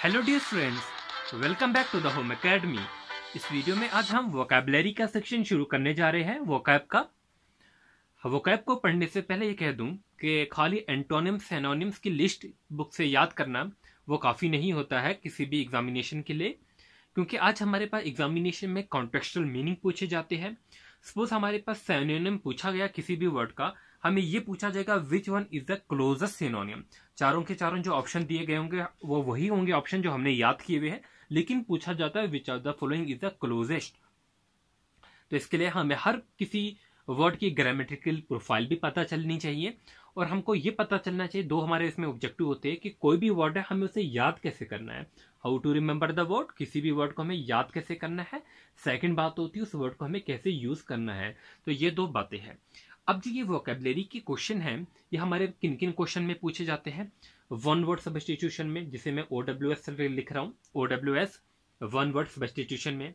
Hello dear friends, welcome back to the home academy. इस video में आज हम वोकैबुलरी का सेक्शन शुरू करने जा रहे हैं। वोकैब का वोकैब को पढ़ने से पहले ये कह दूं कि खाली एंटोनिम्स एनोनिम्स की लिस्ट बुक से याद करना वो काफ़ी नहीं होता है किसी भी एग्जामिनेशन के लिए, क्योंकि आज हमारे पास एग्जामिनेशन में कॉन्टेक्सचुअल मीनिंग पूछे जाते हैं। सपोज हमारे पास सिनोनिम पूछा गया किसी भी वर्ड का, हमें ये पूछा जाएगा which one is the closest synonym. चारों के चारों जो ऑप्शन दिए गए होंगे वो वही होंगे ऑप्शन जो हमने याद किए हुए हैं, लेकिन पूछा जाता है which are the following is the closest. तो इसके लिए हमें हर किसी वर्ड की ग्रामेटिकल प्रोफाइल भी पता चलनी चाहिए, और हमको ये पता चलना चाहिए, दो हमारे इसमें ऑब्जेक्टिव होते हैं कि कोई भी वर्ड है हमें उसे याद कैसे करना है। How to remember the word, किसी भी वर्ड को हमें याद कैसे करना है। सेकंड बात होती है उस वर्ड को हमें कैसे यूज करना है। तो ये दो बातें हैं। अब जो ये वोकैबुलरी के क्वेश्चन हैं ये हमारे किन किन क्वेश्चन में पूछे जाते हैं। वन वर्ड सब्स्टिट्यूशन में, जिसे मैं OWS लिख रहा हूँ, OWS वन वर्ड सब्स्टिट्यूशन में।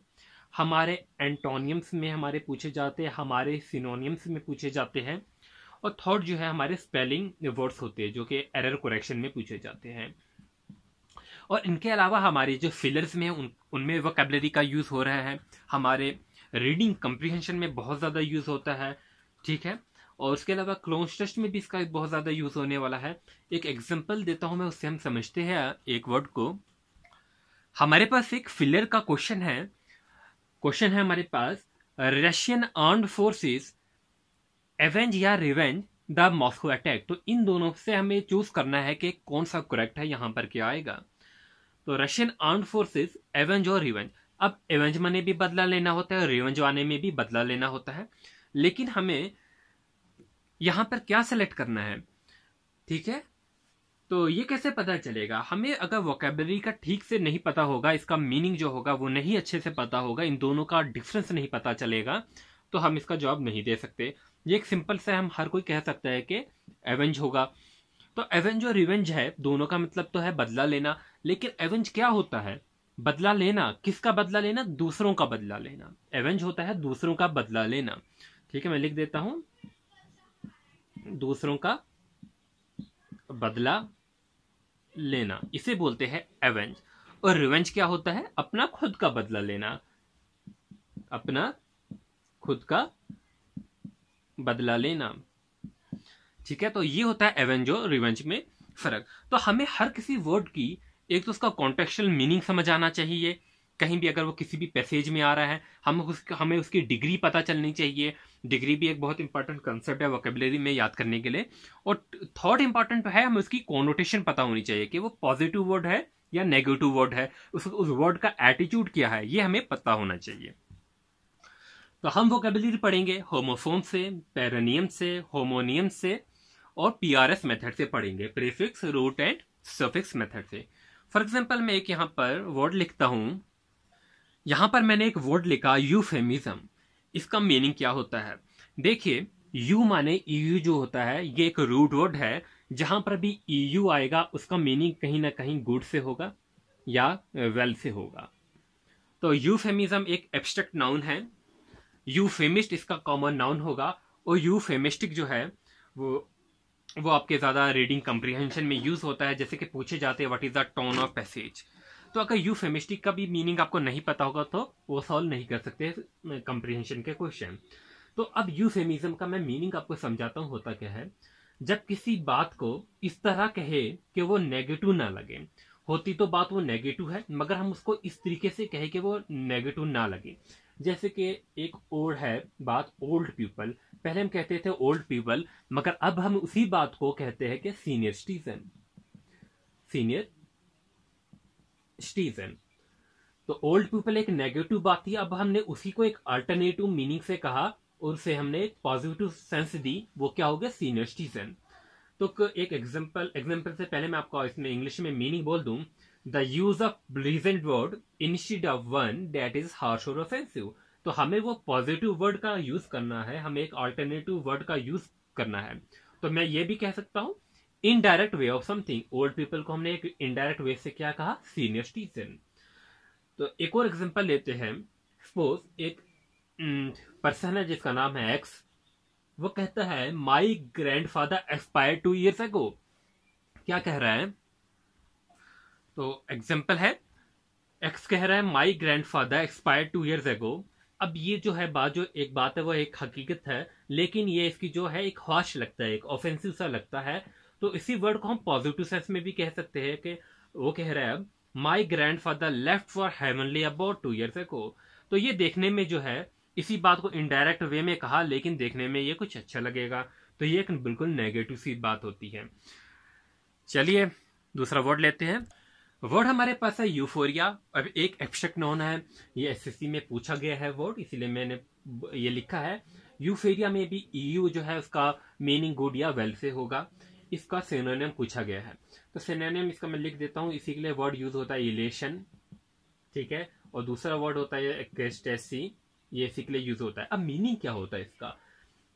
हमारे एंटोनियम्स में हमारे पूछे जाते हैं, हमारे सिनोनियम्स में पूछे जाते हैं, और थर्ड जो है हमारे स्पेलिंग वर्ड्स होते हैं जो कि एरर करेक्शन में पूछे जाते हैं। और इनके अलावा हमारे जो फिलर्स में उनमें वोकैबुलरी का यूज हो रहा है। हमारे रीडिंग कंप्रीहेंशन में बहुत ज्यादा यूज होता है, ठीक है। और उसके अलावा क्लोज टेस्ट में भी इसका बहुत ज्यादा यूज होने वाला है। एक एग्जांपल देता हूं मैं, उससे हम समझते हैं एक वर्ड को। हमारे पास एक फिलर का क्वेश्चन है हमारे पास, रशियन आर्म्ड फोर्सेस एवेंज या रिवेंज द मॉस्को अटैक। तो इन दोनों से हमें चूज करना है कि कौन सा करेक्ट है, यहां पर क्या आएगा। तो रशियन आर्म्ड फोर्सेस एवेंज और रिवेंज। अब एवेंज माने भी बदला लेना होता है और रिवेंज आने में भी बदला लेना होता है, लेकिन हमें यहां पर क्या सेलेक्ट करना है, ठीक है। तो ये कैसे पता चलेगा हमें, अगर वोकैबुलरी का ठीक से नहीं पता होगा, इसका मीनिंग जो होगा वो नहीं अच्छे से पता होगा, इन दोनों का डिफरेंस नहीं पता चलेगा, तो हम इसका जवाब नहीं दे सकते। ये एक सिंपल से हम हर कोई कह सकता है कि एवेंज होगा। तो एवेंज और रिवेंज है, दोनों का मतलब तो है बदला लेना, लेकिन एवेंज क्या होता है? बदला लेना। किसका बदला लेना? दूसरों का बदला लेना। एवेंज होता है दूसरों का बदला लेना, ठीक है। मैं लिख देता हूं, दूसरों का बदला लेना, इसे बोलते हैं एवेंज। और रिवेंज क्या होता है? अपना खुद का बदला लेना, अपना खुद का बदला लेना, ठीक है। तो ये होता है एवेंज और रिवेंज में फर्क। तो हमें हर किसी वर्ड की एक तो उसका कॉन्टेक्सुअल मीनिंग समझ आना चाहिए। कहीं भी अगर वो किसी भी पैसेज में आ रहा है हमें उसकी डिग्री पता चलनी चाहिए। डिग्री भी एक बहुत इंपॉर्टेंट कंसेप्ट है वोकैबुलरी में याद करने के लिए। और थर्ड इंपॉर्टेंट है हमें उसकी कॉनोटेशन पता होनी चाहिए कि वो पॉजिटिव वर्ड है या नेगेटिव वर्ड है, उस वर्ड का एटीट्यूड क्या है, ये हमें पता होना चाहिए। तो हम वोकैबुलरी पढ़ेंगे होमोफोन से, पैरानियम से, होमोनियम से और PRS मेथड से पढ़ेंगे, prefix, root and suffix method से। फॉर एग्जांपल मैं एक यहां पर वर्ड लिखता हूं, यहां पर मैंने एक वर्ड लिखा यूफेमिज्म। इसका मीनिंग क्या होता है? देखिए, यू माने EU जो होता है ये एक रूट वर्ड है। जहां पर भी EU आएगा उसका मीनिंग कहीं ना कहीं गुड से होगा या वेल से होगा। तो यूफेमिज्म एक एब्स्ट्रैक्ट नाउन है, यूफेमिस्ट इसका कॉमन नाउन होगा। और यूफेमिस्टिक जो है वो आपके ज्यादा रीडिंग कंप्रीहेंशन में यूज होता है, जैसे कि पूछे जाते हैं what is the tone of passage. तो अगर यूफेमिस्टिक का भी मीनिंग आपको नहीं पता होगा तो वो सॉल्व नहीं कर सकते कंप्रीहेंशन के क्वेश्चन। तो अब यूफेमिज्म का मैं मीनिंग आपको समझाता हूं, होता क्या है। जब किसी बात को इस तरह कहे कि वो नेगेटिव ना लगे, होती तो बात वो नेगेटिव है मगर हम उसको इस तरीके से कहे कि वो नेगेटिव ना लगे। जैसे कि एक ओल्ड है बात, ओल्ड पीपल, पहले हम कहते थे ओल्ड पीपल, मगर अब हम उसी बात को कहते हैं कि सीनियर सिटीजन, सीनियर सिटीजन। तो ओल्ड पीपल एक नेगेटिव बात थी, अब हमने उसी को एक अल्टरनेटिव मीनिंग से कहा और उसे हमने एक पॉजिटिव सेंस दी, वो क्या हो गया? Senior citizen. तो एक एग्जांपल से पहले मैं आपको इसमें इंग्लिश में मीनिंग बोल दूं, the use of pleasant word instead of one that is harsh और ऑफेंसिव। तो हमें वो पॉजिटिव वर्ड का यूज करना है, हमें एक अल्टरनेटिव वर्ड का यूज करना है। तो मैं ये भी कह सकता हूं indirect way of something. Old people को हमने एक इनडायरेक्ट वे से क्या कहा? Senior citizen. तो एक और एग्जांपल लेते हैं। सपोज एक पर्सन है जिसका नाम है एक्स, वो कहता है माई ग्रैंडफादर एक्सपायर्ड 2 years ago। क्या कह रहा है? तो एग्जाम्पल है, एक्स कह रहा है माई ग्रैंडफादर एक्सपायर्ड 2 years ago। अब ये जो है बात, जो एक बात है वो एक हकीकत है, लेकिन ये इसकी जो है एक हाश लगता है, एक ऑफेंसिव सा लगता है। तो इसी वर्ड को हम पॉजिटिव सेंस में भी कह सकते हैं कि वो कह रहा है अब माई grandfather left for heavenly about 2 years ago। तो ये देखने में जो है इसी बात को इनडायरेक्ट वे में कहा, लेकिन देखने में ये कुछ अच्छा लगेगा, तो ये एक बिल्कुल नेगेटिव सी बात होती है। चलिए दूसरा वर्ड लेते हैं। वर्ड हमारे पास है यूफोरिया। अब एक एब्स्ट्रैक्ट नाउन है, ये एसएससी में पूछा गया है वर्ड, इसीलिए मैंने ये लिखा है। यूफोरिया में भी ईयू जो है उसका मीनिंग गुड या वेल से होगा। इसका सिनोनिम पूछा गया है, तो सिनोनिम इसका मैं लिख देता हूं। इसी के लिए वर्ड यूज होता है इलेशन, ठीक है, और दूसरा वर्ड होता है एक्सटेसी, ये इसी के लिए यूज होता है। अब मीनिंग क्या होता है इसका?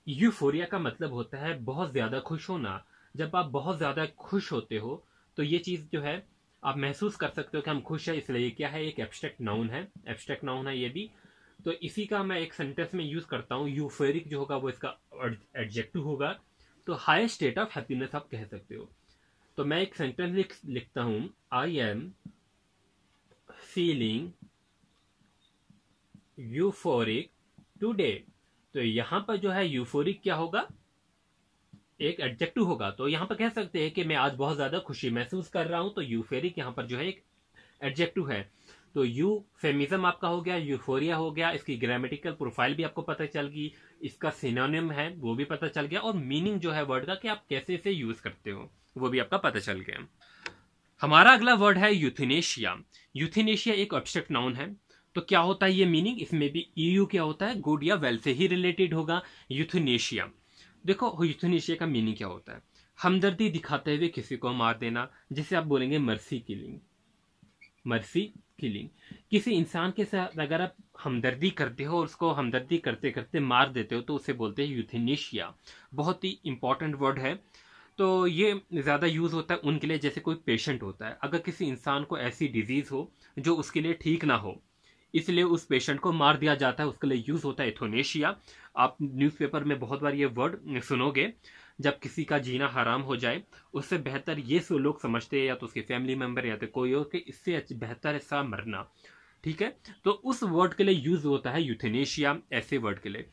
यूफोरिया का मतलब होता है बहुत ज्यादा खुश होना। जब आप बहुत ज्यादा खुश होते हो तो ये चीज जो है आप महसूस कर सकते हो कि हम खुश है, इसलिए क्या है, एक एब्स्ट्रैक्ट नाउन है। एब्स्ट्रैक्ट नाउन है ये भी। तो इसी का मैं एक सेंटेंस में यूज करता हूँ। यूफोरिक जो होगा वो इसका एडजेक्टिव होगा, तो हाई स्टेट ऑफ हैप्पीनेस आप कह सकते हो। तो मैं एक सेंटेंस लिखता हूं, I am feeling euphoric today. तो यहां पर जो है यूफोरिक क्या होगा, एक एडजेक्टिव होगा। तो यहां पर कह सकते हैं कि मैं आज बहुत ज्यादा खुशी महसूस कर रहा हूं, तो यूफोरिक यहां पर जो है एक एडजेक्टिव है। तो यूफेमिज्म आपका हो गया, यूफोरिया हो गया। इसकी ग्रामेटिकल प्रोफाइल भी आपको पता चल गई, इसका सिनोनिम है वो भी पता चल गया, और मीनिंग जो है वर्ड का कि आप कैसे इसे यूज करते हो वो भी आपका पता चल गया। हमारा अगला वर्ड है यूथेनेशिया। यूथेनेशिया एक एब्स्ट्रैक्ट नाउन है। तो क्या होता है ये मीनिंग? इसमें भी ईयू क्या होता है, गुड या वेल से ही रिलेटेड होगा। यूथेनेशिया, देखो यूथेनेशिया का मीनिंग क्या होता है, हमदर्दी दिखाते हुए किसी को मार देना, जिसे आप बोलेंगे मर्सी किलिंग। मर्सी किलिंग, किसी इंसान के साथ अगर आप हमदर्दी करते हो और उसको हमदर्दी करते करते मार देते हो तो उसे बोलते हैं यूथेनेशिया। बहुत ही इंपॉर्टेंट वर्ड है। तो ये ज़्यादा यूज़ होता है उनके लिए जैसे कोई पेशेंट होता है, अगर किसी इंसान को ऐसी डिजीज़ हो जो उसके लिए ठीक ना हो, इसलिए उस पेशेंट को मार दिया जाता है, उसके लिए यूज़ होता है एथोनेशिया। आप न्यूज़पेपर में बहुत बार ये वर्ड सुनोगे। जब किसी का जीना हराम हो जाए, उससे बेहतर ये लोग समझते हैं, या तो उसके फैमिली मेंबर या तो कोई और, कि इससे बेहतर है सा मरना, ठीक है। तो उस वर्ड के लिए यूज़ होता है यूथेनेशिया, ऐसे वर्ड के लिए।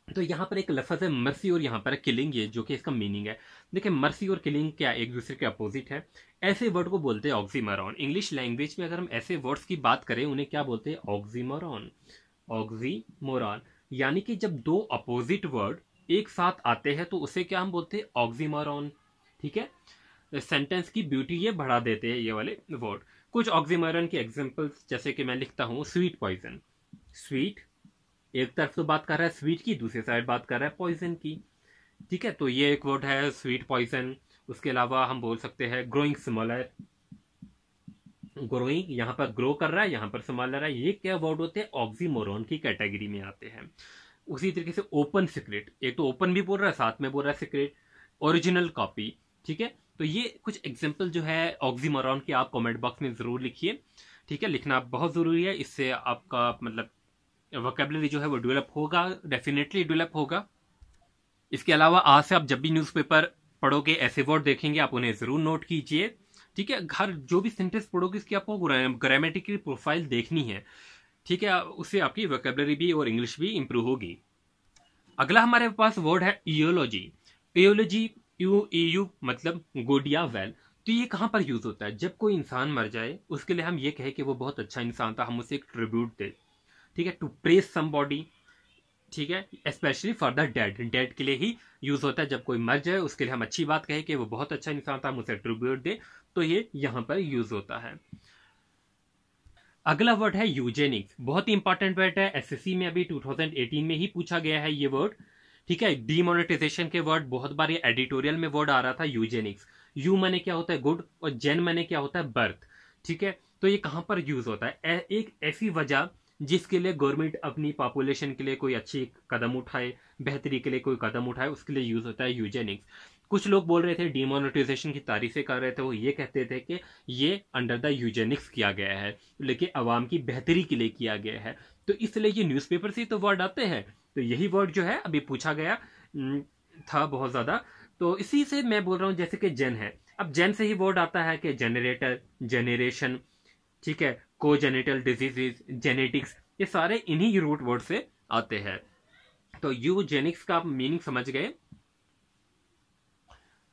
तो यहाँ पर एक लफ्ज है मर्सी और यहाँ पर किलिंग, ये जो कि इसका मीनिंग है। देखिए मर्सी और किलिंग क्या एक दूसरे के अपोजिट है। ऐसे वर्ड को बोलते हैं ऑक्सीमोरॉन। इंग्लिश लैंग्वेज में अगर हम ऐसे वर्ड्स की बात करें उन्हें क्या बोलते हैं, ऑक्सीमोरॉन। ऑक्सीमोरॉन यानी कि जब दो अपोजिट वर्ड एक साथ आते हैं तो उसे क्या हम बोलते हैं, ऑक्सीमोरॉन, ठीक है। सेंटेंस की ब्यूटी ये बढ़ा देते हैं ये वाले वर्ड। कुछ ऑक्सीमोरॉन के एग्जांपल्स जैसे कि मैं लिखता हूँ, स्वीट पॉइजन। स्वीट एक तरफ तो बात कर रहा है स्वीट की, दूसरी साइड बात कर रहा है पॉइजन की, ठीक है। तो ये एक वर्ड है स्वीट पॉइजन। उसके अलावा हम बोल सकते हैं ग्रोइंग स्मॉलर। ग्रोइंग यहाँ पर ग्रो कर रहा है, यहाँ पर स्मॉलर है। ये क्या वर्ड होते हैं, ऑक्सीमोरॉन की कैटेगरी में आते हैं। उसी तरीके से ओपन सीक्रेट, एक तो ओपन भी बोल रहा है साथ में बोल रहा है सीक्रेट। ओरिजिनल कॉपी, ठीक है। तो ये कुछ एग्जाम्पल जो है ऑक्सीमोरॉन के आप कमेंट बॉक्स में जरूर लिखिए, ठीक है। लिखना बहुत जरूरी है, इससे आपका मतलब वोकैबुलरी जो है वो डेवलप होगा, डेफिनेटली डेवलप होगा। इसके अलावा आज से आप जब भी न्यूज़पेपर पढ़ोगे, ऐसे वर्ड देखेंगे, आप उन्हें जरूर नोट कीजिए, ठीक है। हर जो भी सेंटेंस पढ़ोगे इसकी आपको ग्रामेटिकल प्रोफाइल देखनी है, ठीक है। उससे आपकी वोकैबुलरी भी और इंग्लिश भी इंप्रूव होगी। अगला हमारे पास वर्ड है इयोलॉजी। इयोलॉजी, यू मतलब गुड या वेल। तो ये कहां पर यूज होता है, जब कोई इंसान मर जाए उसके लिए हम ये कहें कि वो बहुत अच्छा इंसान था, हम उसे एक ट्रिब्यूट दे, ठीक है, टू प्रेज समबॉडी, ठीक है। Specially for the dead, dead के लिए ही यूज होता है। जब कोई मर जाए उसके लिए हम अच्छी बात कहें कि वो बहुत अच्छा इंसान था, हम उसे ट्रिब्यूट दे, तो ये यहां पर यूज होता है। अगला वर्ड है यूजेनिक्स। बहुत ही इंपॉर्टेंट वर्ड है, एसएससी में अभी 2018 में ही पूछा गया है ये वर्ड, ठीक है। डीमोनेटाइजेशन के वर्ड बहुत बार ये एडिटोरियल में वर्ड आ रहा था, यूजेनिक्स। यू माने क्या होता है, गुड, और जेन माने क्या होता है, बर्थ, ठीक है। तो ये कहां पर यूज होता है, एक ऐसी वजह जिसके लिए गवर्नमेंट अपनी पॉपुलेशन के लिए कोई अच्छी कदम उठाए, बेहतरी के लिए कोई कदम उठाए, उसके लिए यूज होता है यूजेनिक्स। कुछ लोग बोल रहे थे डीमोनेटाइजेशन की तारीफें कर रहे थे, वो ये कहते थे कि ये अंडर द यूजेनिक्स किया गया है, लेकिन आवाम की बेहतरी के लिए किया गया है। तो इसलिए ये न्यूज़पेपर से तो वर्ड आते हैं, तो यही वर्ड जो है अभी पूछा गया था बहुत ज्यादा। तो इसी से मैं बोल रहा हूं जैसे कि जेन है। अब जेन से ही वर्ड आता है कि जनरेटर, जेनरेशन, ठीक है, कोजेनिटल डिजीजेस, जेनेटिक्स, ये सारे इन्हीं रूट वर्ड से आते हैं। तो यूजेनिक्स का आप मीनिंग समझ गए।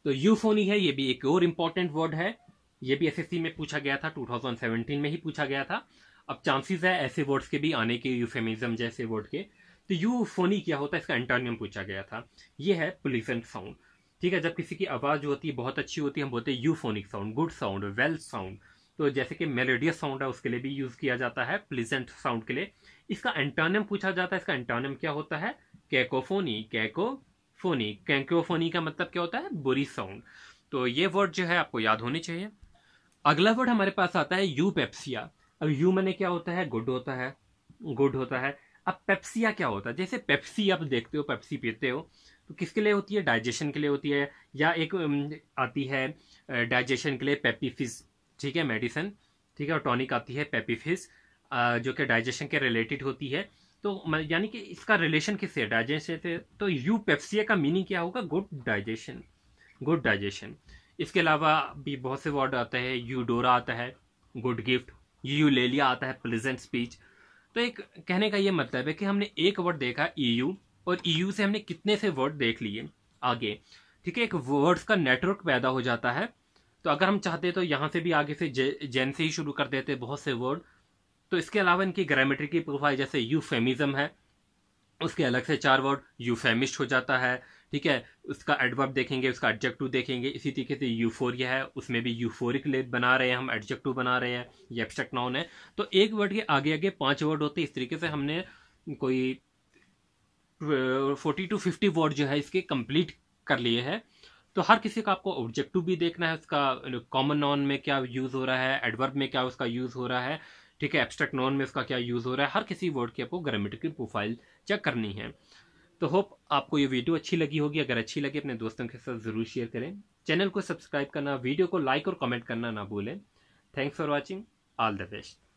तो यूफोनी है, ये भी एक और इंपॉर्टेंट वर्ड है, ये भी एसएससी में पूछा गया था, 2017 में ही पूछा गया था। अब चांसेस है ऐसे वर्ड्स के भी आने के, यूफेमिज्म जैसे वर्ड के। तो यूफोनी क्या होता है, इसका एंटोनियम पूछा गया था। ये है प्लीजेंट साउंड, ठीक है, जब किसी की आवाज होती है बहुत अच्छी होती है, हम बोलते हैं euphonic sound, good sound, well sound. तो जैसे कि मेलोडियस साउंड है उसके लिए भी यूज किया जाता है, प्लीजेंट साउंड के लिए। इसका एंटोनियम पूछा जाता है, इसका एंटोनियम क्या होता है, कैकोफोनी, कैकोफोनी। कैकोफोनी का मतलब क्या होता है, बुरी साउंड। तो ये वर्ड जो है आपको याद होने चाहिए। अगला वर्ड हमारे पास आता है यूपेप्सिया। अब यू मैंने क्या होता है, गुड होता है, गुड होता है। अब पेप्सिया क्या होता है, जैसे पेप्सी आप देखते हो, पेप्सी पीते हो, तो किसके लिए होती है, डाइजेशन के लिए होती है। या एक आती है डाइजेशन के लिए पेपीफिस, ठीक है, मेडिसिन, ठीक है, और टॉनिक आती है पेपीफिस, जो कि डाइजेशन के रिलेटेड होती है। तो यानी कि इसका रिलेशन किससे है, डाइजेशन से। तो यू पेप्सिया का मीनिंग क्या होगा, गुड डाइजेशन, गुड डाइजेशन। इसके अलावा भी बहुत से वर्ड आते हैं, यूडोरा आता है, गुड गिफ्ट, यूलेलिया आता है, प्लेजेंट स्पीच। तो एक कहने का ये मतलब है कि हमने एक वर्ड देखा ईयू, और ईयू से हमने कितने से वर्ड देख लिए आगे, ठीक है, एक वर्ड्स का नेटवर्क पैदा हो जाता है। तो अगर हम चाहते तो यहाँ से भी आगे से जेन से ही शुरू कर देते बहुत से वर्ड। तो इसके अलावा इनकी ग्रामेटिकल की प्रोफाइल, जैसे यूफेमिज्म है, उसके अलग से 4 वर्ड, यूफेमिस्ट हो जाता है, ठीक है, उसका एडवर्ब देखेंगे, उसका एडजेक्टिव देखेंगे। इसी तरीके से यूफोरिया है, उसमें भी यूफोरिक बना रहे हैं हम, एडजेक्टिव बना रहे हैं, ये एब्स्ट्रैक्ट नाउन है। तो एक वर्ड के आगे आगे 5 वर्ड होते हैं। इस तरीके से हमने कोई 40 to 50 वर्ड जो है इसके कंप्लीट कर लिए हैं। तो हर किसी का आपको ऑब्जेक्टिव भी देखना है, उसका कॉमन नाउन में क्या यूज हो रहा है, एडवर्ब में क्या उसका यूज हो रहा है, ठीक है, एब्स्ट्रैक्ट नाउन में उसका क्या यूज हो रहा है। हर किसी वर्ड की आपको ग्रामेटिकल प्रोफाइल चेक करनी है। तो होप आपको ये वीडियो अच्छी लगी होगी। अगर अच्छी लगी अपने दोस्तों के साथ जरूर शेयर करें, चैनल को सब्सक्राइब करना, वीडियो को लाइक और कमेंट करना ना भूलें। Thanks for watching, all the best.